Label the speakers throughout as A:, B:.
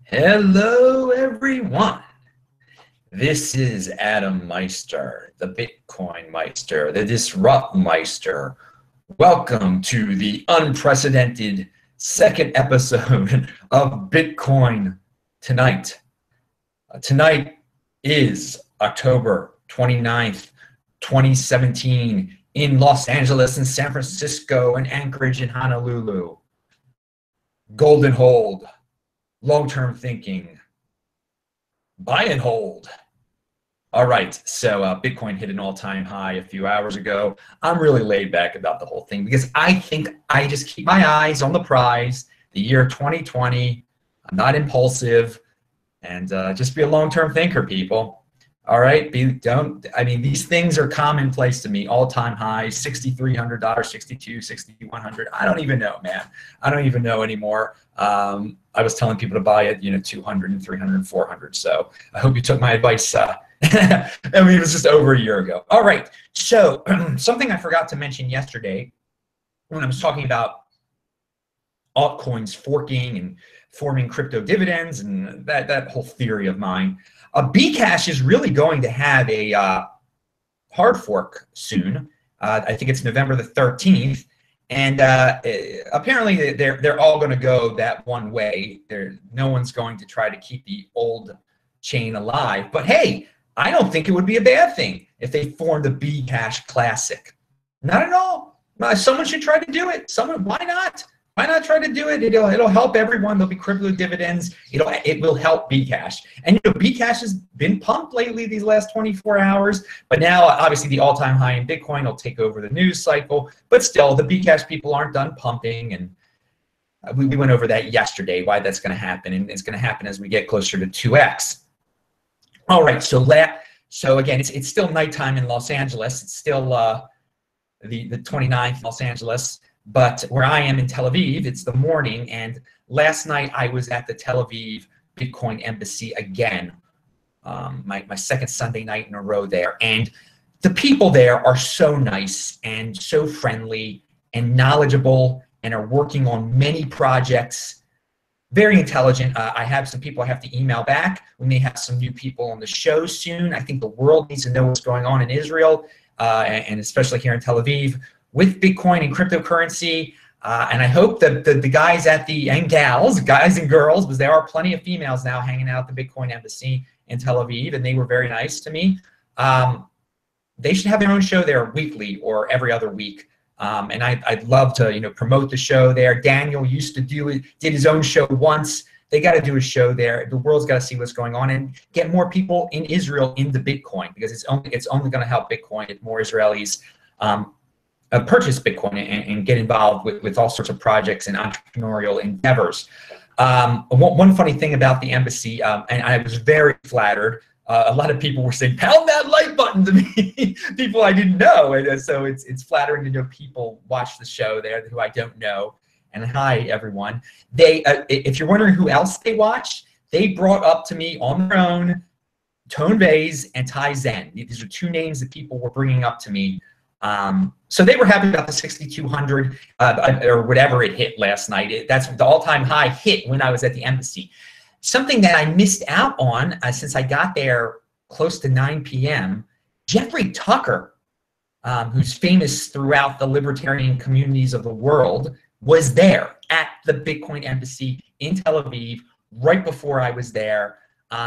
A: Hello, everyone. This is Adam Meister, the Bitcoin Meister, the Disrupt Meister. Welcome to the unprecedented second episode of Bitcoin Tonight. Tonight is October 29th, 2017 in Los Angeles and San Francisco and Anchorage and Honolulu. Golden hold. Long-term thinking, buy and hold. All right, so Bitcoin hit an all-time high a few hours ago. I'm really laid back about the whole thing because I think I just keep my eyes on the prize, the year 2020. I'm not impulsive, and just be a long-term thinker, people. All right, these things are commonplace to me. All-time highs, $6,300, $6,200, $6,100. I don't even know, man. I don't even know anymore. I was telling people to buy it, 200 and 300 and 400. So I hope you took my advice. It was just over a year ago. All right. So something I forgot to mention yesterday when I was talking about altcoins forking and forming crypto dividends and that whole theory of mine. Bcash is really going to have a hard fork soon. I think it's November the 13th. And apparently they're all going to go that one way. No one's going to try to keep the old chain alive. But hey, I don't think it would be a bad thing if they formed a Bcash Classic. Not at all. Someone should try to do it. Why not? Why not try to do it? It'll help everyone. There'll be crypto dividends. It will help Bcash. And Bcash has been pumped lately these last 24 hours. But now, obviously, the all-time high in Bitcoin will take over the news cycle. But still, the Bcash people aren't done pumping. And we went over that yesterday, why that's going to happen. And it's going to happen as we get closer to 2x. All right. So again, it's still nighttime in Los Angeles. It's still the 29th in Los Angeles. But where I am in Tel Aviv, it's the morning. And last night I was at the Tel Aviv Bitcoin Embassy again, my second Sunday night in a row there. And the people there are so nice and so friendly and knowledgeable and are working on many projects. Very intelligent. I have some people I have to email back. We may have some new people on the show soon. I think the world needs to know what's going on in Israel, and especially here in Tel Aviv, with Bitcoin and cryptocurrency. And I hope that the guys and gals, guys and girls, because there are plenty of females now hanging out at the Bitcoin Embassy in Tel Aviv, and they were very nice to me. They should have their own show there weekly or every other week. And I'd love to, promote the show there. Daniel used to did his own show once. They got to do a show there. The world's got to see what's going on and get more people in Israel into Bitcoin, because it's only going to help Bitcoin if more Israelis purchase Bitcoin and get involved with all sorts of projects and entrepreneurial endeavors. One funny thing about the embassy, and I was very flattered, a lot of people were saying, pound that like button to me, people I didn't know. And so it's flattering to know people watch the show there who I don't know. And hi, everyone. If you're wondering who else they watched, they brought up to me on their own Tone Bays and Tai Zen. These are two names that people were bringing up to me. So they were happy about the 6,200 or whatever it hit last night. That's the all-time high hit when I was at the embassy. Something that I missed out on since I got there close to 9 p.m., Jeffery Tucker, who's famous throughout the libertarian communities of the world, was there at the Bitcoin Embassy in Tel Aviv right before I was there.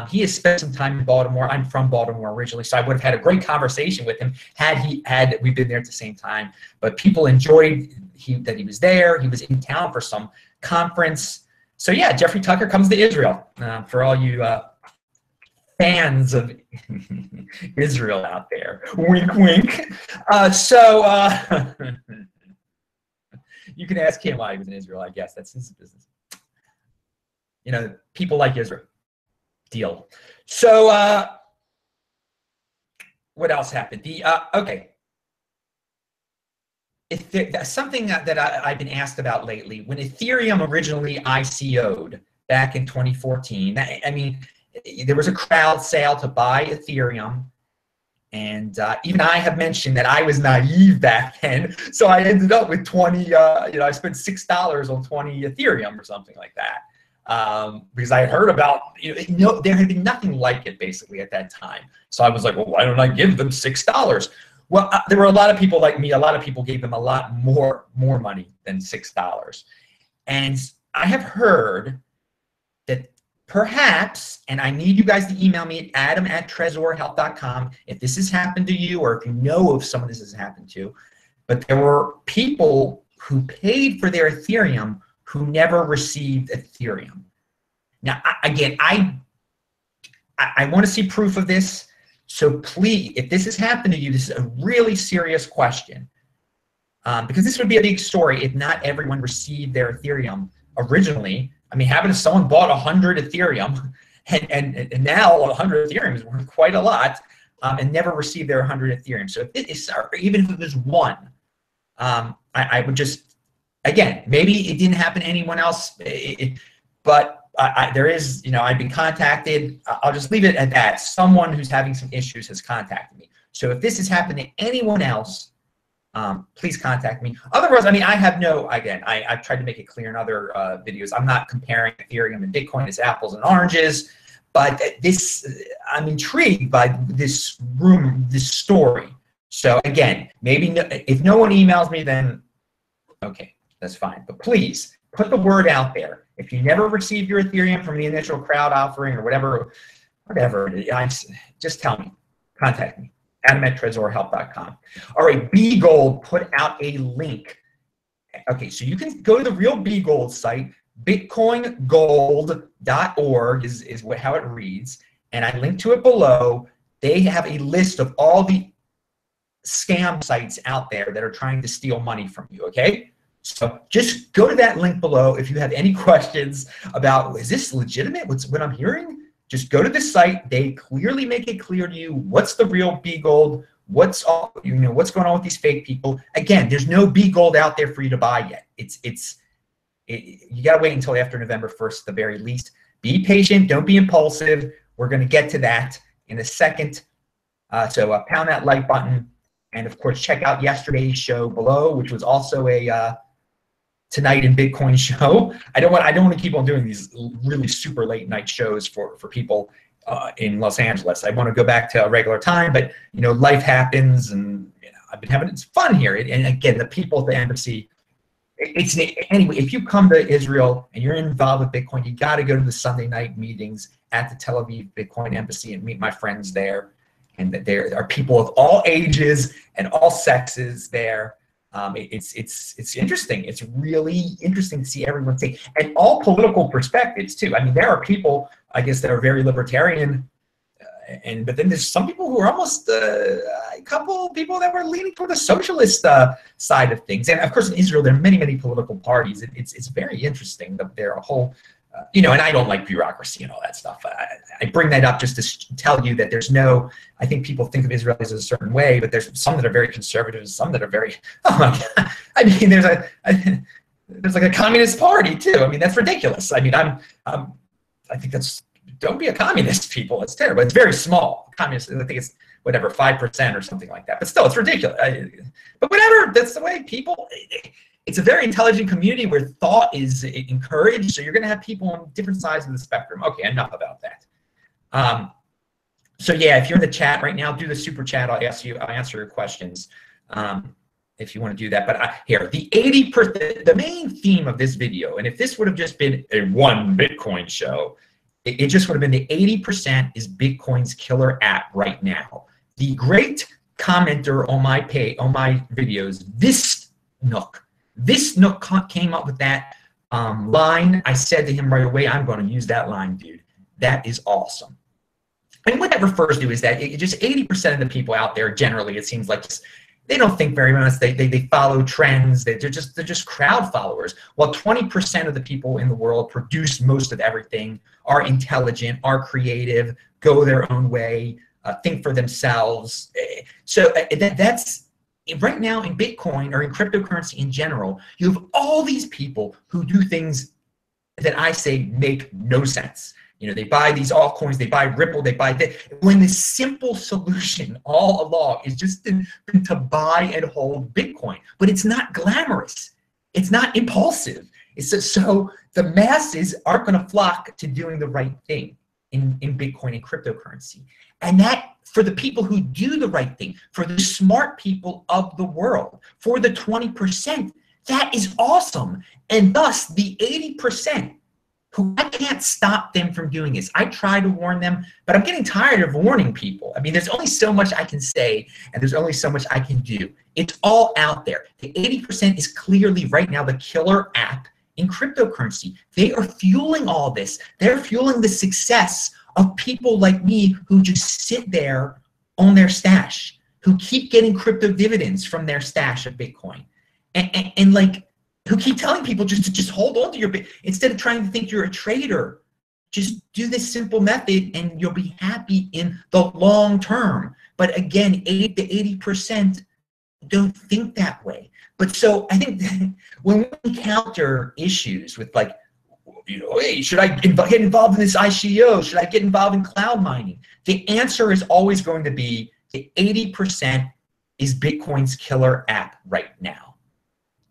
A: He has spent some time in Baltimore. I'm from Baltimore originally, so I would have had a great conversation with him had we been there at the same time. But people enjoyed that he was there. He was in town for some conference. So yeah, Jeffery Tucker comes to Israel. For all you fans of Israel out there, wink, wink. You can ask him why he was in Israel. I guess that's his business. People like Israel. Deal. So what else happened? Okay. Something that I've been asked about lately, when Ethereum originally ICO'd back in 2014, there was a crowd sale to buy Ethereum. And even I have mentioned that I was naive back then. So I ended up with 20, I spent $6 on 20 Ethereum or something like that. because I heard about, there had been nothing like it basically at that time. So I was like, well, why don't I give them $6? Well, there were a lot of people like me. A lot of people gave them a lot more money than $6. And I have heard that perhaps, and I need you guys to email me at adam@trezorhealth.com if this has happened to you or if you know of someone this has happened to, but there were people who paid for their Ethereum who never received Ethereum. Now, again, I want to see proof of this. So please, if this has happened to you, this is a really serious question. Because this would be a big story if not everyone received their Ethereum originally. I mean, having someone bought 100 Ethereum and now 100 Ethereum is worth quite a lot, and never received their 100 Ethereum. So if it is, or even if it was one, I would just, again, maybe it didn't happen to anyone else, but there is, I've been contacted. I'll just leave it at that. Someone who's having some issues has contacted me. So if this has happened to anyone else, please contact me. Otherwise, I mean, I have no, again, I've tried to make it clear in other videos. I'm not comparing Ethereum and Bitcoin as apples and oranges, but I'm intrigued by this story. So again, maybe if no one emails me, then okay, that's fine. But please put the word out there. If you never received your Ethereum from the initial crowd offering or whatever, just tell me, contact me. adam@trezorhealth.com. All right, Bgold put out a link. Okay, so you can go to the real Bgold site, bitcoingold.org is how it reads, and I linked to it below. They have a list of all the scam sites out there that are trying to steal money from you, okay? So just go to that link below if you have any questions about, is this legitimate? What I'm hearing? Just go to the site. They clearly make it clear to you what's the real Bgold, what's going on with these fake people. Again, there's no Bgold out there for you to buy yet. You gotta wait until after November 1st at the very least. Be patient. Don't be impulsive. We're gonna get to that in a second. So pound that like button, and of course check out yesterday's show below, which was also a Tonight in Bitcoin show. I don't want to keep on doing these really super late night shows for people in Los Angeles. I want to go back to a regular time, but life happens, and I've been having fun here. And again, the people at the embassy. Anyway, if you come to Israel and you're involved with Bitcoin, you got to go to the Sunday night meetings at the Tel Aviv Bitcoin embassy and meet my friends there. And there are people of all ages and all sexes there. It's interesting. It's really interesting to see everyone take, and all political perspectives too. I mean, there are people, I guess, that are very libertarian, but then there's some people who are almost a couple people that were leaning toward the socialist side of things. And of course, in Israel, there are many political parties. It's very interesting. There are a whole, and I don't like bureaucracy and all that stuff. I bring that up just to tell you that there's no, I think people think of Israel as a certain way, but there's some that are very conservative, some that are very, oh my God. I mean, there's like a communist party too. I mean, that's ridiculous. I mean, I think don't be a communist, people. It's terrible. It's very small. Communist, I think it's whatever, 5% or something like that. But still, it's ridiculous. But whatever, that's the way people, it's a very intelligent community where thought is encouraged. So you're going to have people on different sides of the spectrum. Okay, enough about that. So yeah, if you're in the chat right now, do the super chat. I'll answer your questions if you want to do that. But here, the 80%, the main theme of this video, and if this would have just been a one Bitcoin show, it just would have been the 80% is Bitcoin's killer app right now. The great commenter on my videos, this Nook came up with that line. I said to him right away, I'm going to use that line, dude. That is awesome. And what that refers to is that just 80% of the people out there, generally, it seems like they don't think very much. They follow trends. They're just crowd followers. While 20% of the people in the world produce most of everything, are intelligent, are creative, go their own way, think for themselves. So that's right now in Bitcoin or in cryptocurrency in general. You have all these people who do things that I say make no sense. They buy these altcoins, they buy Ripple, they buy that. When the simple solution all along is just to buy and hold Bitcoin. But it's not glamorous. It's not impulsive. So the masses aren't going to flock to doing the right thing in Bitcoin and cryptocurrency. And that, for the people who do the right thing, for the smart people of the world, for the 20%, that is awesome. And thus the 80%, who I can't stop them from doing this. I try to warn them, but I'm getting tired of warning people. I mean, there's only so much I can say, and there's only so much I can do. It's all out there. The 80% is clearly right now the killer app in cryptocurrency. They are fueling all this. They're fueling the success of people like me who just sit there on their stash, who keep getting crypto dividends from their stash of Bitcoin. And like, who keep telling people just hold on to your Bitcoin instead of trying to think you're a trader. Just do this simple method and you'll be happy in the long term. But again, 80 to 80% don't think that way. But so I think when we encounter issues with, like, you know, hey, should I get involved in this ICO? Should I get involved in cloud mining? The answer is always going to be the 80% is Bitcoin's killer app right now.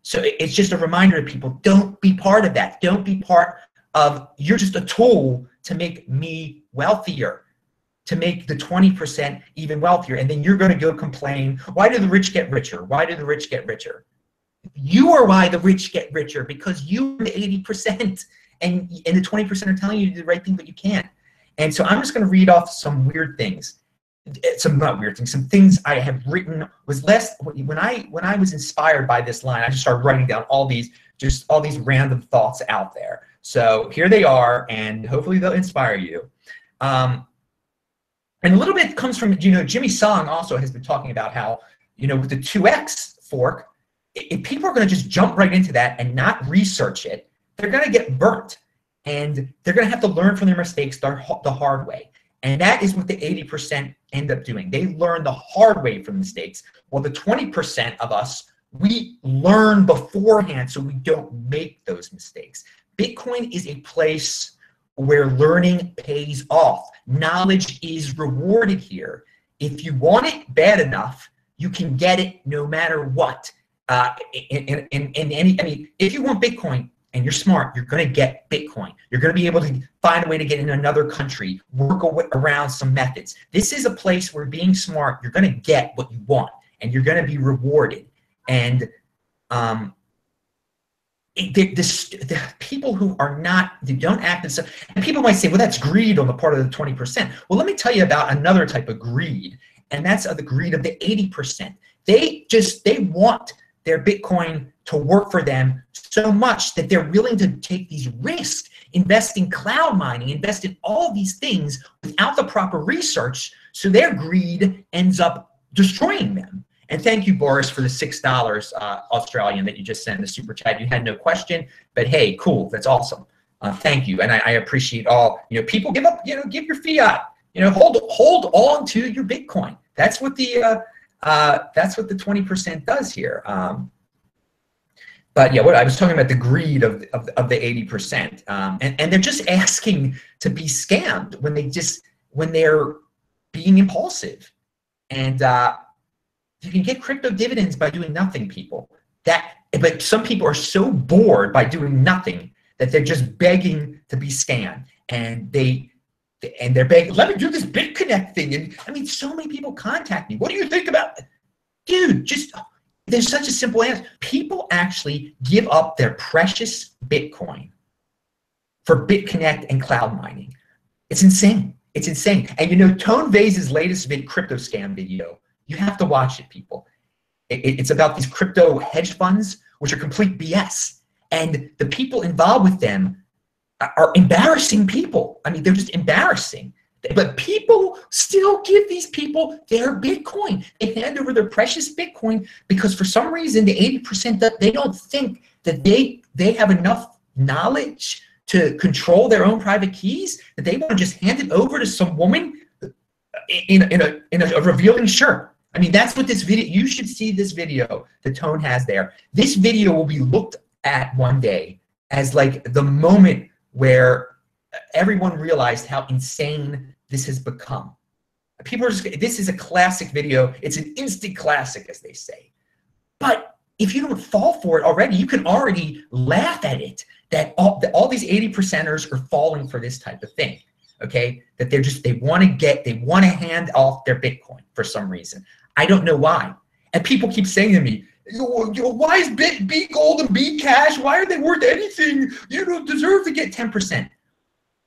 A: So it's just a reminder to people, don't be part of that. Don't be part of, you're just a tool to make me wealthier, to make the 20% even wealthier. And then you're going to go complain, why do the rich get richer? Why do the rich get richer? You are why the rich get richer, because you're the 80%. And the 20% are telling you to do the right thing, but you can't. And so I'm just going to read off some weird things. Not weird things, some things I have written. Was less when I was inspired by this line, I just started writing down all these random thoughts out there. So here they are, and hopefully they'll inspire you. And a little bit comes from, you know, Jimmy Song also has been talking about how, you know, with the 2x fork, if people are going to just jump right into that and not research it, they're going to get burnt, and they're going to have to learn from their mistakes the hard way. And that is what the 80% end up doing. They learn the hard way from mistakes. Well, the 20% of us, we learn beforehand so we don't make those mistakes. Bitcoin is a place where learning pays off. Knowledge is rewarded here. If you want it bad enough, you can get it no matter what. I mean, if you want Bitcoin, and you're smart, you're going to get Bitcoin. You're going to be able to find a way to get in another country, work around some methods. This is a place where, being smart, you're going to get what you want, and you're going to be rewarded. And the people who are not, they don't act as, and people might say, well, that's greed on the part of the 20%. Well, let me tell you about another type of greed, and that's the greed of the 80%. They want their Bitcoin to work for them so much that they're willing to take these risks, invest in cloud mining, invest in all these things without the proper research, so their greed ends up destroying them. And thank you, Boris, for the $6 Australian that you just sent in the super chat. You had no question, but hey, cool, that's awesome. Thank you, and I appreciate all. You know, people give up. You know, give your fiat. You know, hold on to your Bitcoin. That's what the 20% does here. But yeah, what I was talking about, the greed of the 80%, and they're just asking to be scammed when they're being impulsive, and you can get crypto dividends by doing nothing, people. But some people are so bored by doing nothing that they're just begging to be scammed, and they're begging, let me do this BitConnect thing. And I mean, so many people contact me. What do you think about it? Dude, there's such a simple answer. People actually give up their precious Bitcoin for BitConnect and cloud mining. It's insane. It's insane. And you know, Tone Vays's latest crypto scam video, you have to watch it, people. It's about these crypto hedge funds, which are complete BS. And the people involved with them are embarrassing people. I mean, they're just embarrassing. But people still give these people their Bitcoin. They hand over their precious Bitcoin because for some reason the 80% that they don't think that they have enough knowledge to control their own private keys, that they want to just hand it over to some woman in a revealing shirt. I mean, that's what this video, you should see this video that Tone has there. This video will be looked at one day as like the moment where everyone realized how insane this has become. People are just, this is a classic video. It's an instant classic, as they say. But if you don't fall for it already, you can already laugh at it, that all these 80%ers are falling for this type of thing, okay? That they want to hand off their Bitcoin for some reason. I don't know why. And people keep saying to me, why is Bgold and Bcash, why are they worth anything? You don't deserve to get 10%.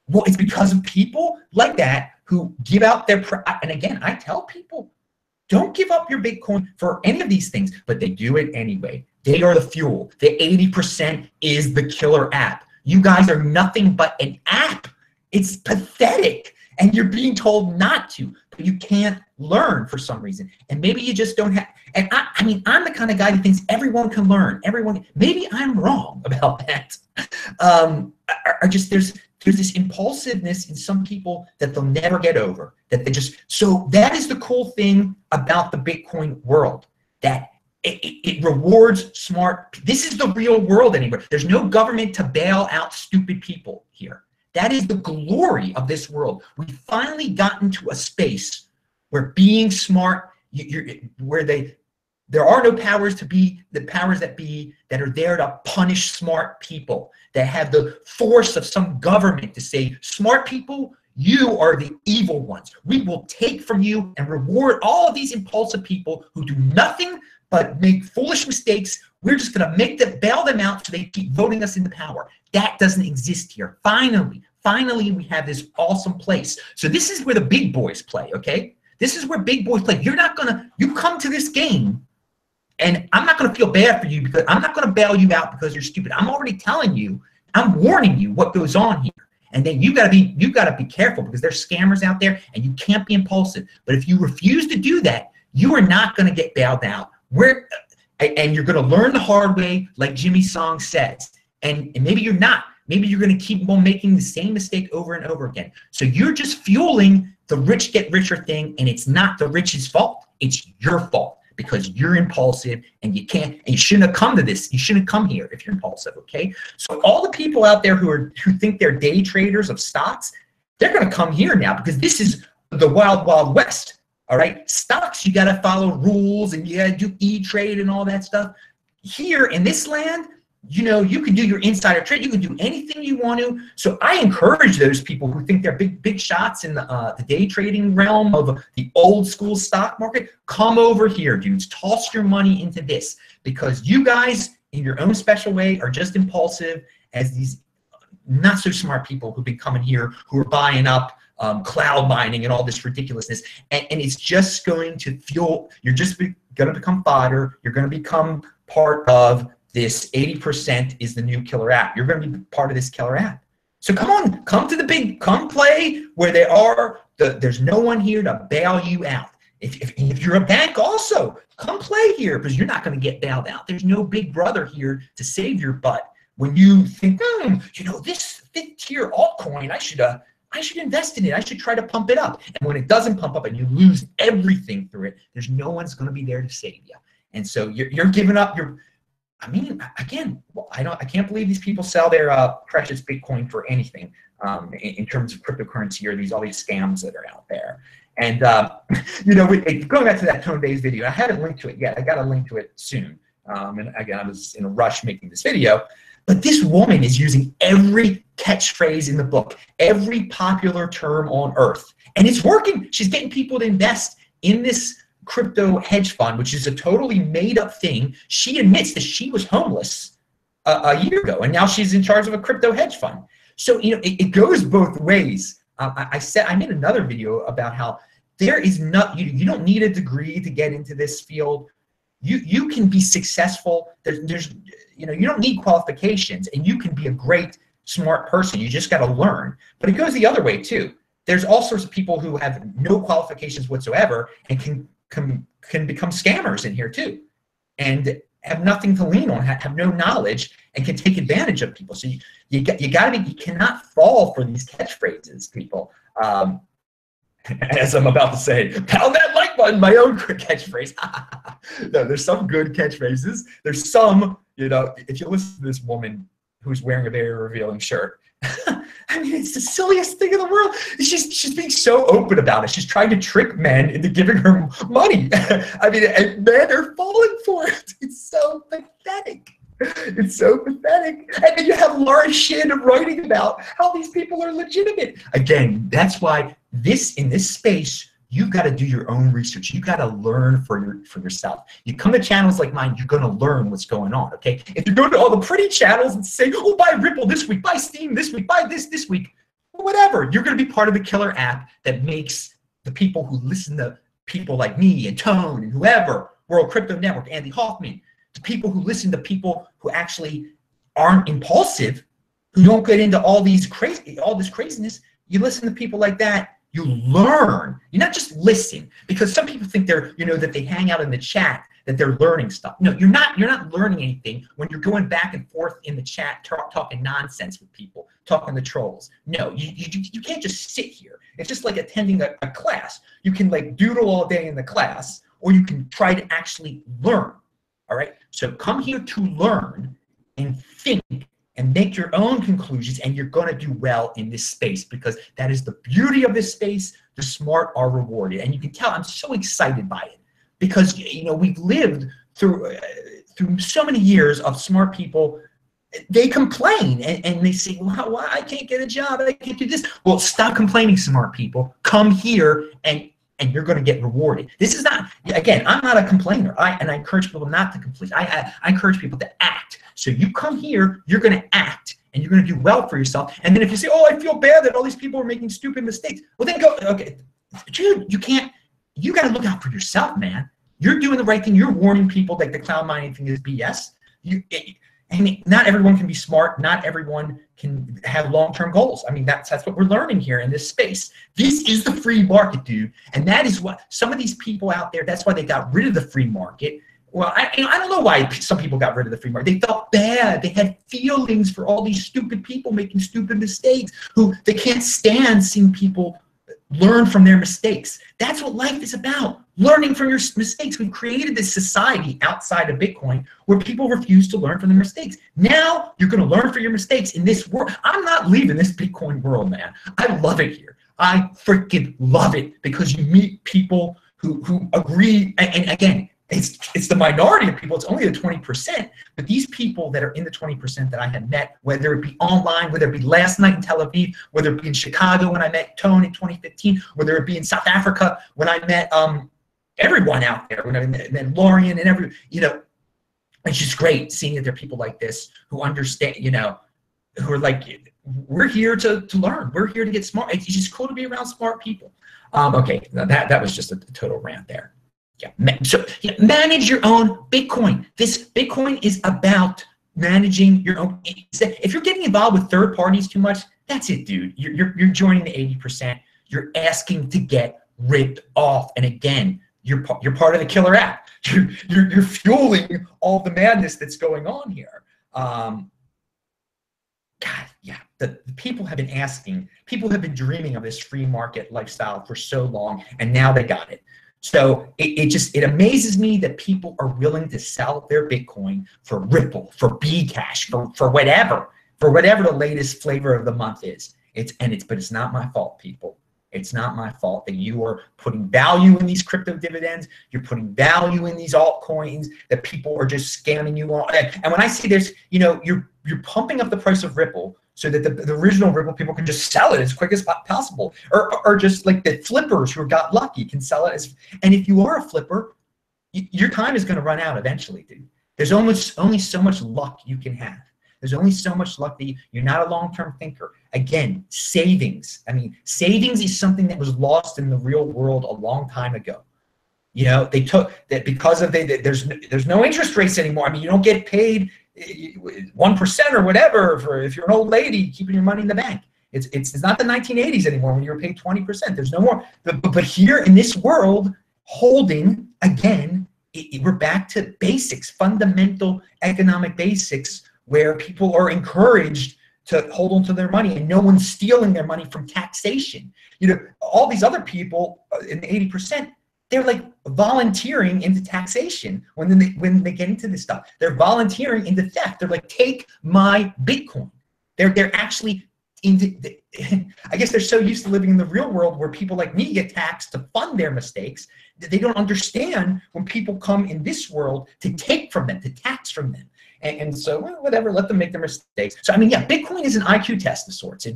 A: Well, it's because of people like that who give out their, and again, I tell people, don't give up your Bitcoin for any of these things, but they do it anyway. They are the fuel. The 80% is the killer app. You guys are nothing but an app. It's pathetic. And you're being told not to, but you can't learn for some reason. And maybe you just don't have, and I mean, I'm the kind of guy who thinks everyone can learn. Maybe I'm wrong about that. There's this impulsiveness in some people that they'll never get over, that they just, so that is the cool thing about the Bitcoin world, that it rewards smart. This is the real world anymore. There's no government to bail out stupid people here. That is the glory of this world. We've finally gotten to a space where being smart, there are no powers to be, the powers that be that are there to punish smart people, that have the force of some government to say, smart people, you are the evil ones. We will take from you and reward all of these impulsive people who do nothing but make foolish mistakes. We're just going to bail them out so they keep voting us into power. That doesn't exist here. Finally, we have this awesome place. So this is where the big boys play, okay? This is where big boys play. You come to this game, and I'm not going to feel bad for you, because I'm not going to bail you out because you're stupid. I'm already telling you, I'm warning you what goes on here. And then you gotta be careful, because there's scammers out there and you can't be impulsive. But if you refuse to do that, you are not going to get bailed out. And you're going to learn the hard way, like Jimmy Song says. And maybe you're not. Maybe you're going to keep on making the same mistake over and over again. So you're just fueling the rich get richer thing, and it's not the rich's fault. It's your fault, because you're impulsive, and you shouldn't have come to this. You shouldn't come here if you're impulsive, okay? So all the people out there who think they're day traders of stocks, they're going to come here now, because this is the wild, wild west. All right, stocks, you got to follow rules, and you got to do E-Trade and all that stuff. Here in this land, you can do your insider trade. You can do anything you want to. So I encourage those people who think they're big shots in the day trading realm of the old school stock market. Come over here, dudes. Toss your money into this, because you guys, in your own special way, are just impulsive as these not so smart people who've been coming here, who are buying up cloud mining and all this ridiculousness, and it's just going to fuel. You're just going to become fodder. You're going to become part of this 80% is the new killer app. You're going to be part of this killer app. So come on, come play where there's no one here to bail you out. If you're a bank also, come play here, because you're not going to get bailed out. There's no big brother here to save your butt. When you think, this fifth-tier altcoin, I should invest in it. I should try to pump it up. And when it doesn't pump up and you lose everything through it, there's no one's going to be there to save you. And so you're giving up your. I mean, again, I can't believe these people sell their precious Bitcoin for anything in terms of cryptocurrency, or all these scams that are out there. And going back to that Tone-based video, I haven't linked to it yet. I got to link to it soon. And again, I was in a rush making this video. But this woman is using every catchphrase in the book, every popular term on earth, and it's working. She's getting people to invest in this crypto hedge fund, which is a totally made-up thing. She admits that she was homeless a year ago, and now she's in charge of a crypto hedge fund. So it goes both ways. I made another video about how there is you don't need a degree to get into this field. You can be successful. You don't need qualifications, and you can be a great, smart person. You just got to learn. But it goes the other way too. There's all sorts of people who have no qualifications whatsoever and can become scammers in here too, and have nothing to lean on, have no knowledge, and can take advantage of people. So you cannot fall for these catchphrases, people. As I'm about to say, pound that like button, my own catchphrase. No, there's some good catchphrases. There's some, if you listen to this woman who's wearing a very revealing shirt, I mean, it's the silliest thing in the world. She's being so open about it. She's trying to trick men into giving her money. I mean, and men are falling for it. It's so pathetic. It's so pathetic. And then you have Laura Shin writing about how these people are legitimate. Again, that's why in this space, you've got to do your own research. You've got to learn for yourself. You come to channels like mine, you're going to learn what's going on, okay? If you go to all the pretty channels and say, oh, buy Ripple this week, buy Steam this week, buy this week, whatever, you're going to be part of the killer app that makes the people who listen to people like me and Tone and whoever, World Crypto Network, Andy Hoffman, the people who listen to people who actually aren't impulsive, who don't get into all this craziness. You listen to people like that, you learn. You not just listen, because some people think they're, that they hang out in the chat, that they're learning stuff. No, you're not learning anything when you're going back and forth in the chat, talking nonsense with people, talking to trolls. No, you can't just sit here. It's just like attending a class. You can like doodle all day in the class, or you can try to actually learn. All right, so come here to learn and think and make your own conclusions, and you're going to do well in this space, because that is the beauty of this space. The smart are rewarded, and you can tell I'm so excited by it, because we've lived through so many years of smart people. They complain and they say, well, why I can't get a job, I can't do this. Well, stop complaining, smart people. Come here and you're going to get rewarded. This is not, again, I'm not a complainer. I encourage people not to complain. I encourage people to act. So you come here, you're going to act, and you're going to do well for yourself. And then if you say, oh, I feel bad that all these people are making stupid mistakes, well, then go, okay, dude, you got to look out for yourself, man. You're doing the right thing. You're warning people that the cloud mining thing is BS. I mean, not everyone can be smart. Not everyone can have long-term goals. I mean, that's what we're learning here in this space. This is the free market, dude. And that is what some of these people out there, that's why they got rid of the free market. Well, I don't know why some people got rid of the free market. They felt bad. They had feelings for all these stupid people making stupid mistakes, who they can't stand seeing people learn from their mistakes. That's what life is about. Learning from your mistakes. We've created this society outside of Bitcoin where people refuse to learn from their mistakes. Now you're going to learn from your mistakes in this world. I'm not leaving this Bitcoin world, man. I love it here. I freaking love it, because you meet people who agree. And again, it's the minority of people. It's only the 20%. But these people that are in the 20% that I had met, whether it be online, whether it be last night in Tel Aviv, whether it be in Chicago when I met Tone in 2015, whether it be in South Africa when I met everyone out there, when I met Lorian and it's just great seeing that there are people like this who understand, who are like, we're here to learn. We're here to get smart. It's just cool to be around smart people. Okay, that was just a total rant there. Yeah. So manage your own Bitcoin. This Bitcoin is about managing your own. If you're getting involved with third parties too much, that's it, dude. You're joining the 80%. You're asking to get ripped off. And again, you're part of the killer app. You're fueling all the madness that's going on here. God, yeah. The people have been asking. People have been dreaming of this free market lifestyle for so long, and now they got it. So it amazes me that people are willing to sell their Bitcoin for Ripple, for Bcash, for whatever the latest flavor of the month is. But it's not my fault, people. It's not my fault that you are putting value in these crypto dividends. You're putting value in these altcoins that people are just scamming you on. And when I see this, you're pumping up the price of Ripple so that the original Ripple people can just sell it as quick as possible, or just like the flippers who got lucky can sell it and if you are a flipper, your time is going to run out eventually, dude. There's only so much luck you can have. There's only so much luck that you're not a long-term thinker. Again, savings. I mean, savings is something that was lost in the real world a long time ago. They took that because of there's no interest rates anymore. I mean, you don't get paid 1% or whatever for if you're an old lady keeping your money in the bank. It's not the 1980s anymore when you were paid 20%. There's no more. But here in this world, holding again, we're back to basics, fundamental economic basics, where people are encouraged to hold on to their money and no one's stealing their money from taxation. All these other people in the 80%, they're like volunteering into taxation when they get into this stuff. They're volunteering into theft. They're like, take my Bitcoin. They're actually I guess they're so used to living in the real world where people like me get taxed to fund their mistakes that they don't understand when people come in this world to take from them, to tax from them. And so, well, whatever, let them make their mistakes. So, I mean, yeah, Bitcoin is an IQ test of sorts. It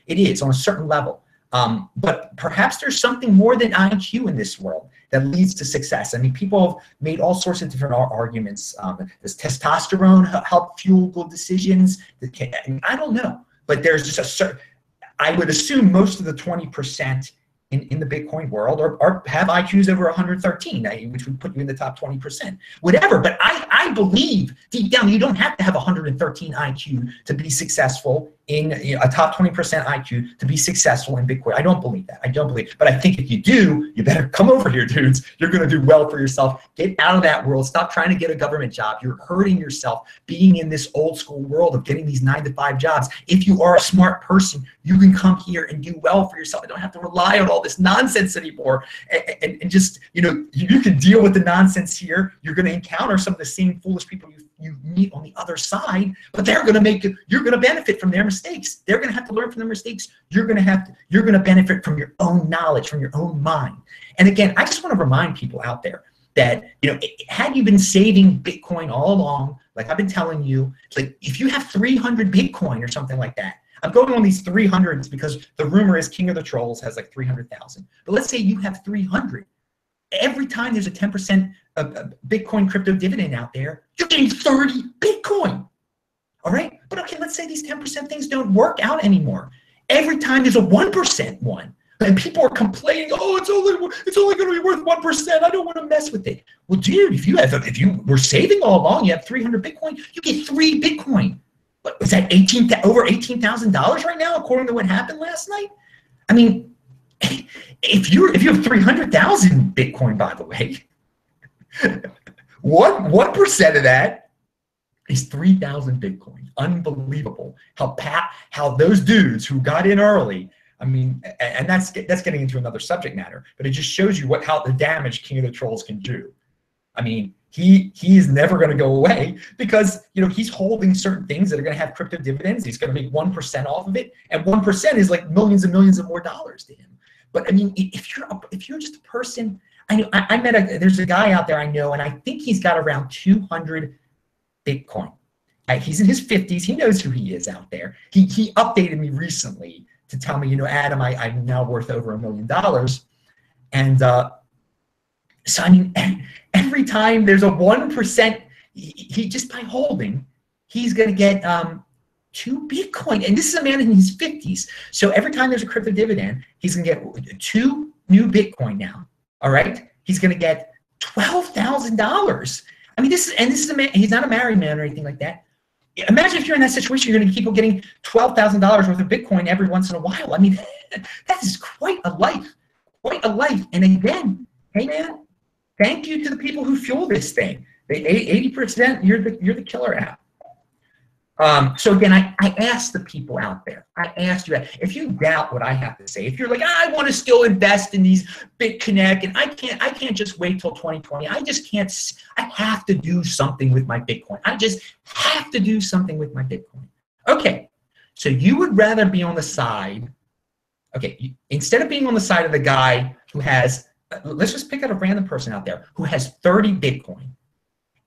A: is on a certain level. But perhaps there's something more than IQ in this world that leads to success. I mean, people have made all sorts of different arguments. Does testosterone help fuel good decisions? I don't know, but there's just a certain, I would assume most of the 20% in the Bitcoin world have IQs over 113, which would put you in the top 20%. Whatever, but I believe deep down you don't have to have 113 IQ to be successful in a top 20% IQ to be successful in Bitcoin. I don't believe that. I don't believe. But I think if you do, you better come over here, dudes. You're going to do well for yourself. Get out of that world. Stop trying to get a government job. You're hurting yourself being in this old school world of getting these 9-to-5 jobs. If you are a smart person, you can come here and do well for yourself. You don't have to rely on all this nonsense anymore. And just, you can deal with the nonsense here. You're going to encounter some of the same foolish people you meet on the other side, but they're going to make it, you're going to benefit from their mistakes. They're going to have to learn from their mistakes. You're going to benefit from your own knowledge, from your own mind. And again, I just want to remind people out there that, had you been saving Bitcoin all along, like I've been telling you, it's like if you have 300 Bitcoin or something like that, I'm going on these 300s because the rumor is King of the Trolls has like 300,000. But let's say you have 300. Every time there's a 10% Bitcoin crypto dividend out there, you're getting 30 Bitcoin. All right? But okay, let's say these 10% things don't work out anymore. Every time there's a 1% one, and people are complaining, oh, it's only going to be worth 1%. I don't want to mess with it. Well, dude, if you were saving all along, you have 300 Bitcoin, you get 3 Bitcoin. But is that over $18,000 right now, according to what happened last night? I mean, if you have 300,000 Bitcoin, by the way, 1% of that is 3,000 Bitcoin. Unbelievable how those dudes who got in early. I mean, and that's getting into another subject matter, but it just shows you how the damage King of the Trolls can do. I mean, he is never going to go away because he's holding certain things that are going to have crypto dividends. He's going to make 1% off of it, and 1% is like millions and millions of more dollars to him. But I mean, if you're just a person, there's a guy out there I know, and I think he's got around 200 Bitcoin. He's in his 50s. He knows who he is out there. He updated me recently to tell me, Adam, I'm now worth over $1 million, and so I mean, every time there's a 1%, he just by holding, he's going to get 2 Bitcoin. And this is a man in his 50s. So every time there's a crypto dividend, he's going to get 2 new Bitcoin now. All right. He's going to get $12,000. I mean, this is a man. He's not a married man or anything like that. Imagine if you're in that situation, you're going to keep on getting $12,000 worth of Bitcoin every once in a while. I mean, that is quite a life. And again, hey man, thank you to the people who fuel this thing. 80%, you're the killer app. So again, I asked the people out there, I asked you, if you doubt what I have to say, if you're like, I want to still invest in these BitConnect and I can't just wait till 2020. I have to do something with my Bitcoin. I just have to do something with my Bitcoin. Okay, so you would rather be on the side, instead of being on the side of the guy who has, let's just pick out a random person out there who has 30 Bitcoin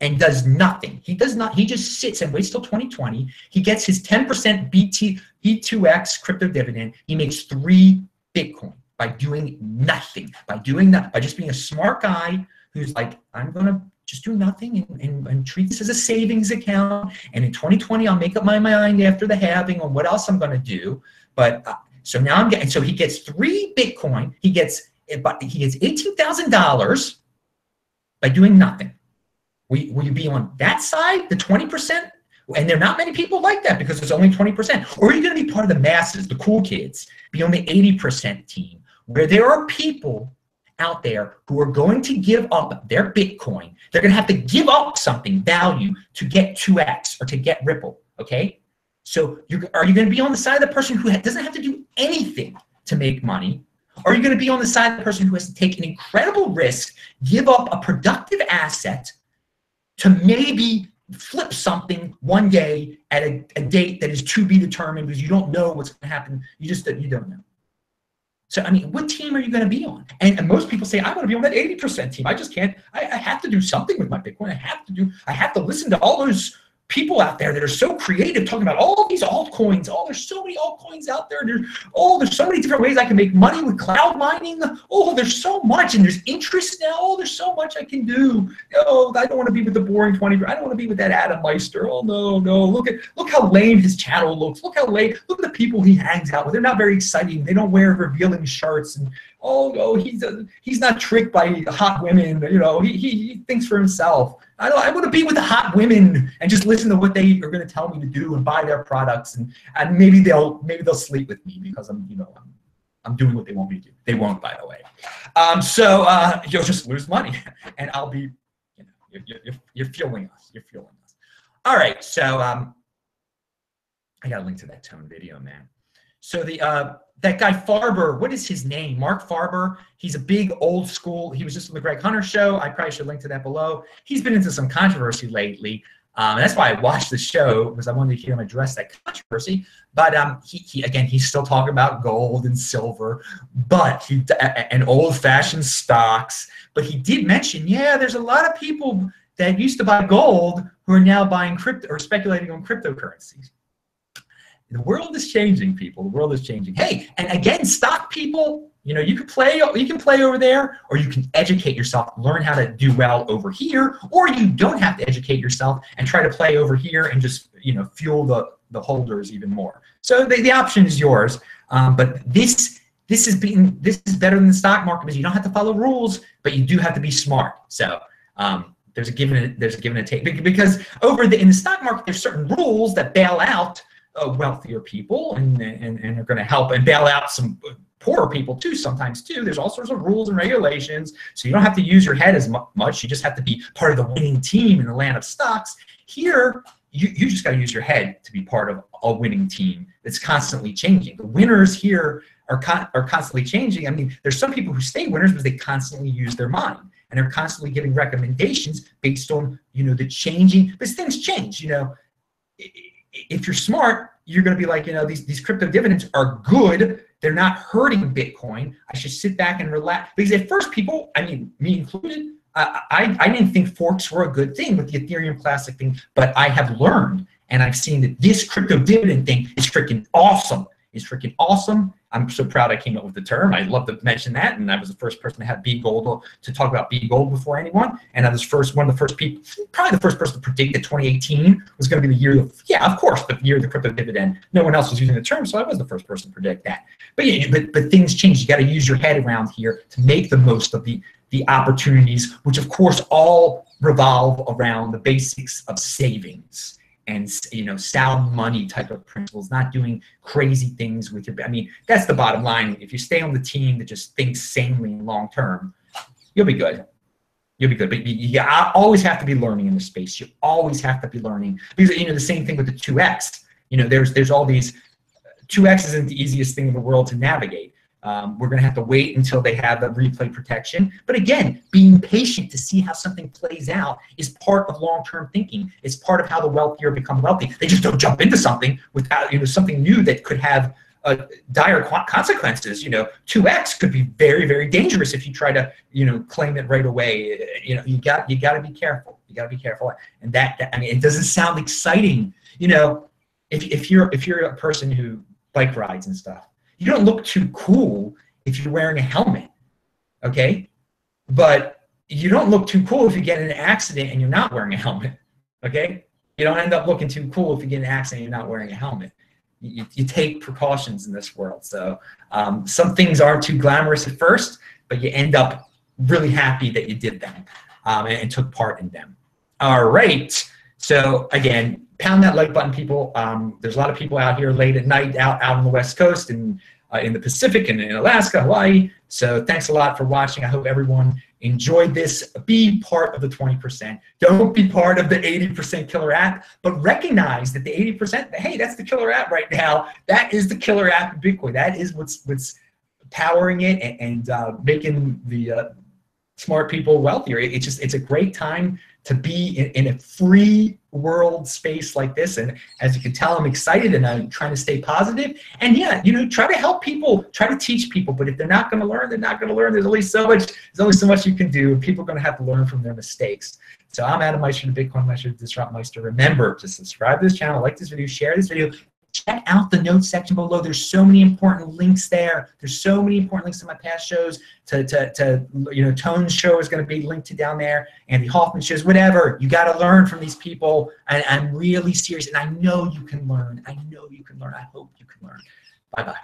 A: and does nothing. He just sits and waits till 2020. He gets his 10% B2X crypto dividend. He makes 3 Bitcoin by doing nothing, by just being a smart guy who's like, I'm going to just do nothing and treat this as a savings account. And in 2020, I'll make up my mind after the halving on what else I'm going to do. But so now so he gets 3 Bitcoin. He gets $18,000 by doing nothing. Will you be on that side, the 20%? And there are not many people like that because there's only 20%. Or are you going to be part of the masses, the cool kids, be on the 80% team, where there are people out there who are going to give up their Bitcoin. They're going to have to give up something, value, to get 2X or to get Ripple, okay? So are you going to be on the side of the person who doesn't have to do anything to make money? Or are you going to be on the side of the person who has to take an incredible risk, give up a productive asset to maybe
B: flip something one day at a date that is to be determined because you don't know what's going to happen. You don't know. So, I mean, what team are you going to be on? And most people say, I want to be on that 80% team. I just can't. I have to do something with my Bitcoin. I have to listen to all those people out there that are so creative talking about all these altcoins. Oh, there's so many altcoins out there. There's so many different ways I can make money with cloud mining. Oh, there's so much, and there's interest now. Oh, there's so much I can do. Oh, I don't want to be with the boring 20. I don't want to be with that Adam Meister. Oh, no. Look how lame his channel looks. Look how lame. Look at the people he hangs out with. They're not very exciting. They don't wear revealing shirts. And he's not tricked by hot women. He thinks for himself. I want to be with the hot women and just listen to what they are going to tell me to do and buy their products, and maybe they'll sleep with me because I'm doing what they want me to do. They won't, by the way. So you'll just lose money, and I'll be, you're fueling us. You're fueling us. All right. So I got a link to that tone video, man. So that guy Farber, what is his name? Mark Farber. He's a big old school. He was just on the Greg Hunter show. I probably should link to that below. He's been into some controversy lately. That's why I watched the show, because I wanted to hear him address that controversy. But he's still talking about gold and silver, and old-fashioned stocks. But he did mention, there's a lot of people that used to buy gold who are now buying crypto or speculating on cryptocurrencies. The world is changing, people. The world is changing. Hey, and again, stock people, you can play over there, or you can educate yourself, learn how to do well over here, or you don't have to educate yourself and try to play over here and just fuel the holders even more. So the option is yours. But this is better than the stock market because you don't have to follow rules, but you do have to be smart. So there's a give and a take, because in the stock market there's certain rules that bail out wealthier people and are going to help and bail out some poorer people too. Sometimes too, there's all sorts of rules and regulations, so you don't have to use your head as much. You just have to be part of the winning team in the land of stocks. Here, you just got to use your head to be part of a winning team that's constantly changing. The winners here are constantly changing. I mean, there's some people who stay winners because they constantly use their mind, and they're constantly giving recommendations based on the changing. Because things change. If you're smart, you're going to be like, these crypto dividends are good. They're not hurting Bitcoin. I should sit back and relax. Because at first people, me included, I didn't think forks were a good thing with the Ethereum Classic thing, but I have learned and I've seen that this crypto dividend thing is freaking awesome. It's freaking awesome. I'm so proud I came up with the term. I love to mention that, and I was the first person to have Bgold to talk about Bgold before anyone. And I was one of the first people, probably the first person to predict that 2018 was going to be the year of, of course, the year of the crypto dividend. No one else was using the term, so I was the first person to predict that. But but things change. You got to use your head around here to make the most of the opportunities, which of course all revolve around the basics of savings and sound money type of principles, not doing crazy things with your. That's the bottom line. If you stay on the team that just thinks sanely long term, you'll be good. You'll be good. But you always have to be learning in the space. You always have to be learning, because the same thing with the 2x. There's all these 2x isn't the easiest thing in the world to navigate. We're going to have to wait until they have the replay protection. But again, being patient to see how something plays out is part of long-term thinking. It's part of how the wealthier become wealthy. They just don't jump into something without something new that could have dire consequences. 2x could be very, very dangerous if you try to claim it right away. You got to be careful. You got to be careful. And that it doesn't sound exciting. If you're a person who bike rides and stuff, you don't look too cool if you're wearing a helmet, okay? But you don't look too cool if you get in an accident and you're not wearing a helmet, okay? You don't end up looking too cool if you get in an accident and you're not wearing a helmet. You take precautions in this world. So some things aren't too glamorous at first, but you end up really happy that you did them and took part in them. All right. So again, pound that like button, people. There's a lot of people out here late at night out on the West Coast and in the Pacific and in Alaska, Hawaii. So thanks a lot for watching. I hope everyone enjoyed this. Be part of the 20%. Don't be part of the 80% killer app, but recognize that the 80%, hey, that's the killer app right now. That is the killer app in Bitcoin. That is what's powering it and making the smart people wealthier. It's a great time to be in a free world space like this. And as you can tell, I'm excited and I'm trying to stay positive. And yeah, you know, try to help people, try to teach people. But if they're not going to learn, they're not going to learn. There's only so much you can do. People are going to have to learn from their mistakes. So I'm Adam Meister, the Bitcoin Meister, the Disrupt Meister. Remember to subscribe to this channel, like this video, share this video. Check out the notes section below. There's so many important links there. There's so many important links to my past shows. You know, Tone's show is going to be linked to down there. Andy Hoffman shows, whatever. You got to learn from these people. And I'm really serious, and I know you can learn. I know you can learn. I hope you can learn. Bye-bye.